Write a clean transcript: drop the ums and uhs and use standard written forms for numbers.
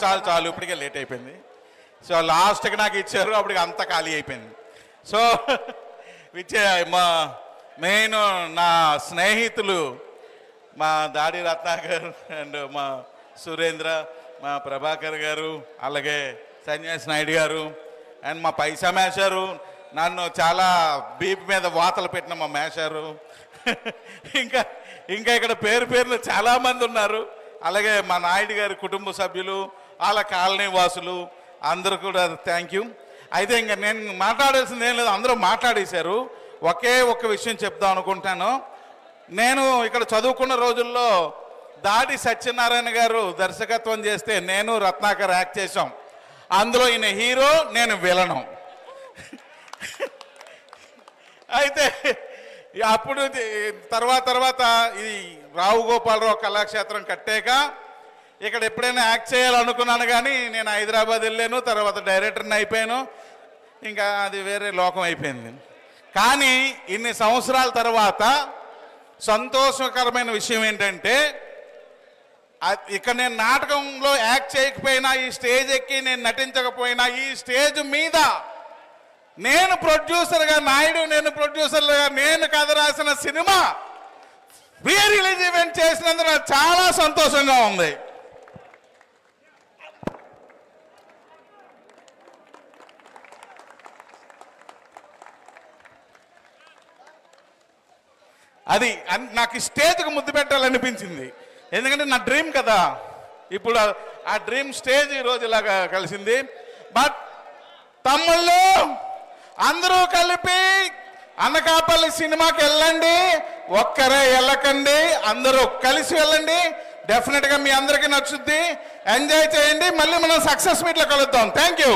చాలు చాలు ఇప్పటికే లేట్ అయిపోయింది. సో లాస్ట్కి నాకు ఇచ్చారు, అప్పటికి అంతా ఖాళీ అయిపోయింది. సో మా మెయిన్ నా స్నేహితులు మా దాడి రత్నాకర్ అండ్ మా సురేంద్ర, మా ప్రభాకర్ గారు, అలాగే సన్యాసి నాయుడు గారు అండ్ మా పైసా మేషారు, నన్ను చాలా బీపీ మీద వాతలు పెట్టిన మా మేషారు, ఇంకా ఇంకా ఇక్కడ పేరులో చాలామంది ఉన్నారు. అలాగే మా నాయుడు గారి కుటుంబ సభ్యులు, వాళ్ళ కాలనీ వాసులు అందరూ కూడా థ్యాంక్ యూ. అయితే ఇంకా నేను మాట్లాడాల్సింది ఏం లేదు, అందరూ మాట్లాడేశారు. ఒకే ఒక్క విషయం చెప్దాం అనుకుంటాను. నేను ఇక్కడ చదువుకున్న రోజుల్లో దాడి సత్యనారాయణ గారు దర్శకత్వం చేస్తే నేను రత్నాకర్ యాక్ట్ చేసాం. అందులో ఈయన హీరో, నేను విలను. అయితే అప్పుడు తర్వాత ఈ రావు గోపాలరావు కళాక్షేత్రం కట్టాక ఇక్కడ ఎప్పుడైనా యాక్ట్ చేయాలనుకున్నాను, కానీ నేను హైదరాబాద్ వెళ్ళాను, తర్వాత డైరెక్టర్ని అయిపోయాను, ఇంకా అది వేరే లోకం అయిపోయింది. కానీ ఇన్ని సంవత్సరాల తర్వాత సంతోషకరమైన విషయం ఏంటంటే, ఇక నేను నాటకంలో యాక్ట్ చేయకపోయినా, ఈ స్టేజ్ ఎక్కి నేను నటించకపోయినా, ఈ స్టేజ్ మీద నేను ప్రొడ్యూసర్గా నాయుడు, నేను ప్రొడ్యూసర్గా నేను కథ రాసిన సినిమా ప్రీ రిలీజ్ ఈవెంట్ చేసినందుకు నాకు చాలా సంతోషంగా ఉంది. అది నాకు స్టేజ్కి ముద్దు పెట్టాలనిపించింది, ఎందుకంటే నా డ్రీమ్ కదా. ఇప్పుడు ఆ డ్రీమ్ స్టేజ్ ఈరోజు ఇలాగా కలిసింది. బట్ తమ్ముళ్ళు అందరూ కలిపి అనకాపల్లి సినిమాకి వెళ్ళండి, ఒక్కరే వెళ్ళకండి, అందరూ కలిసి వెళ్ళండి. డెఫినెట్గా మీ అందరికీ నచ్చుద్ది, ఎంజాయ్ చేయండి. మళ్ళీ మనం సక్సెస్ మీట్లో కలుద్దాం. Thank you.